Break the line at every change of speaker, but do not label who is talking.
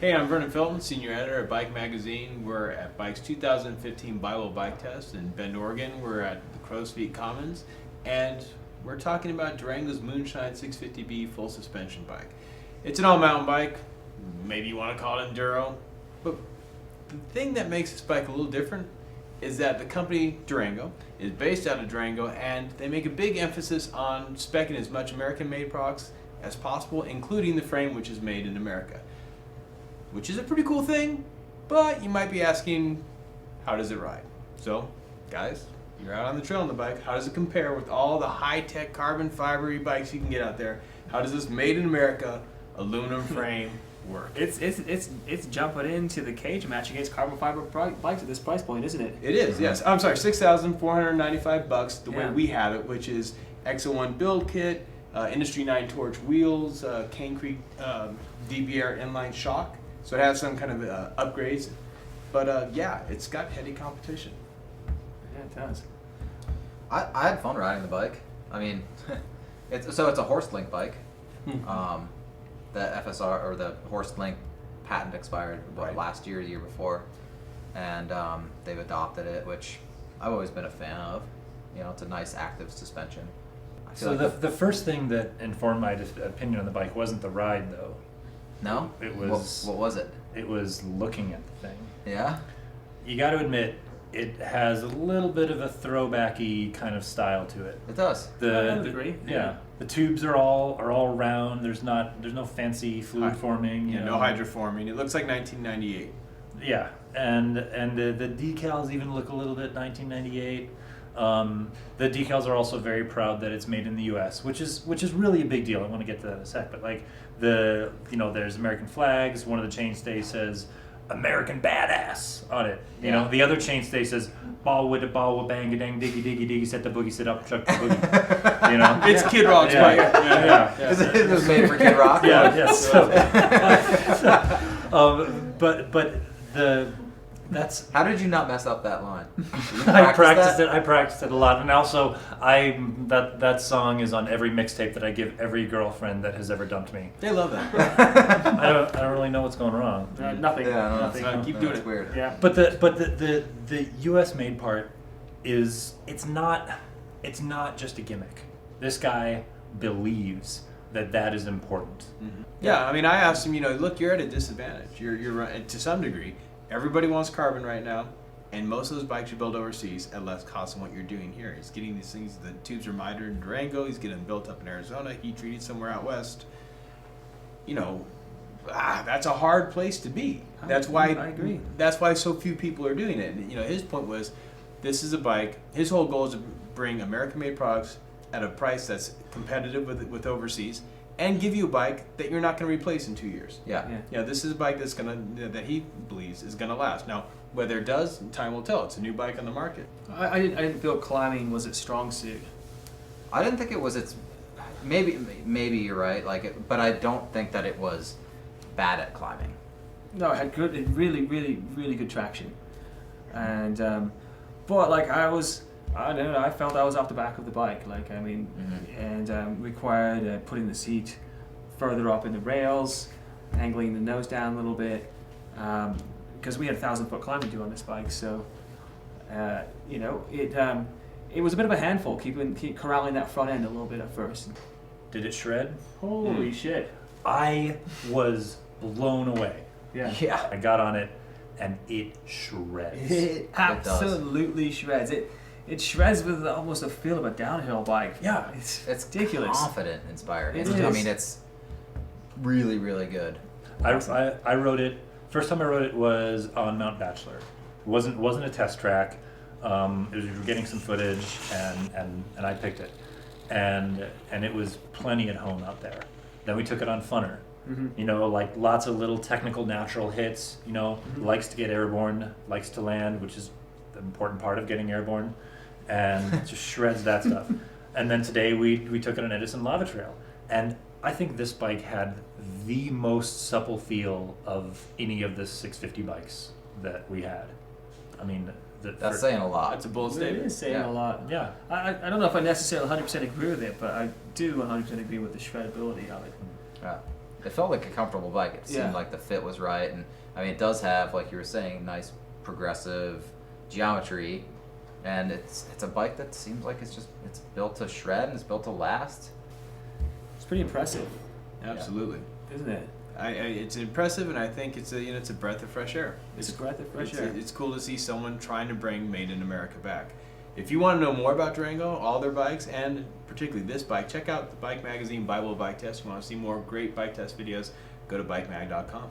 Hey, I'm Vernon Felton, Senior Editor at Bike Magazine. We're at Bike's 2015 Bible Bike Test in Bend, Oregon. We're at the Crow's Feet Commons, and we're talking about Durango's Moonshine 650B full suspension bike. It's an all-mountain bike. Maybe you want to call it enduro. But the thing that makes this bike a little different is that the company Durango is based out of Durango, and they make a big emphasis on speccing as much American-made products as possible, including the frame, which is made in America. Which is a pretty cool thing, but you might be asking, how does it ride? So, guys, you're out on the trail on the bike. How does it compare with all the high-tech carbon fiber bikes you can get out there? How does this made in America aluminum frame work?
It's jumping into the cage match against carbon fiber bikes at this price point, isn't it?
It is, yes. I'm sorry, $6,495 the way we have it, which is XO1 build kit, Industry 9 torch wheels, Cane Creek DBR inline shock. So it has some kind of upgrades, but yeah, it's got heady competition.
Yeah, it does.
I had fun riding the bike. I mean, it's a horse link bike. The FSR or the horse link patent expired last year, the year before, and they've adopted it, which I've always been a fan of. You know, it's a nice active suspension.
So like the first thing that informed my opinion on the bike wasn't the ride, though.
No?
It was
what was it?
It was looking at the thing.
Yeah?
You got to admit, it has a little bit of a throwbacky kind of style to it.
It does.
I would agree.
Yeah. The tubes are all round. There's no fancy fluid forming.
Yeah, no hydroforming. It looks like 1998.
Yeah, and the decals even look a little bit 1998. The decals are also very proud that it's made in the U.S., which is really a big deal. I want to get to that in a sec, but like there's American flags. One of the chainstays says American Badass on it. You know, the other chainstay says ball with bang a dang diggy diggy diggy set the boogie sit up chuck the boogie. You know,
it's Kid Rock's bike.
Yeah. It was made for Kid Rock.
Yeah, yes. But that's.
How did you not mess up that line?
I practiced it a lot, and also that song is on every mixtape that I give every girlfriend that has ever dumped me.
They love that.
I don't really know what's going wrong.
Nothing.
Yeah,
Nothing.
Keep doing
it's
it.
Weird.
Yeah.
But the U.S. made part is it's not just a gimmick. This guy believes that is important.
Mm-hmm. Yeah, I mean, I asked him. Look, you're at a disadvantage. You're to some degree. Everybody wants carbon right now, and most of those bikes you build overseas at less cost than what you're doing here. He's getting these things, the tubes are mitered in Durango, he's getting them built up in Arizona, heat treated somewhere out west. That's a hard place to be. That's why
I agree.
That's why so few people are doing it. And, his point was, this is a bike, his whole goal is to bring American-made products at a price that's competitive with overseas, and give you a bike that you're not going to replace in 2 years.
Yeah.
This is a bike that he believes is going to last. Now, whether it does, time will tell. It's a new bike on the market.
I didn't feel climbing was its strong suit.
I didn't think it was its. Maybe you're right. But I don't think that it was bad at climbing.
No, it had really, really, really good traction, and but I don't know. I felt I was off the back of the bike, and required putting the seat further up in the rails, angling the nose down a little bit, because we had 1,000-foot climb to do on this bike. So, it was a bit of a handful, keep corralling that front end a little bit at first.
Did it shred?
Holy shit!
I was blown away.
Yeah.
I got on it, and it shreds.
It absolutely shreds. It shreds with almost a feel of a downhill bike.
Yeah,
it's
ridiculous.
Confident inspired.
It
I
is.
mean, it's really, really good.
I rode it. First time I rode it was on Mount Bachelor. It wasn't a test track. We were getting some footage, and I picked it, and it was plenty at home out there. Then we took it on Funner.
Mm-hmm.
Lots of little technical natural hits. Likes to get airborne, likes to land, which is the important part of getting airborne, and just shreds that stuff. And then today we took it on Edison Lava Trail, and I think this bike had the most supple feel of any of the 650 bikes that we had. I mean,
that's saying a lot.
That's a bold
It
statement.
is saying a lot.
Yeah.
I don't know if I necessarily 100% agree with it, but I do 100% agree with the shreddability of it.
Yeah. it felt like a comfortable bike. It seemed
Yeah.
like the fit was right, and I mean, it does have, like you were saying, nice progressive geometry, and it's a bike that seems like it's built to shred and it's built to last.
It's pretty impressive,
Absolutely.
isn't it?
It's impressive, and I think it's a breath of fresh air.
It's a breath of fresh
it's,
air.
It's cool to see someone trying to bring Made in America back. If you want to know more about Durango, all their bikes, and particularly this bike, check out the Bike Magazine Bible Bike Test. If you want to see more great bike test videos, go to bikemag.com.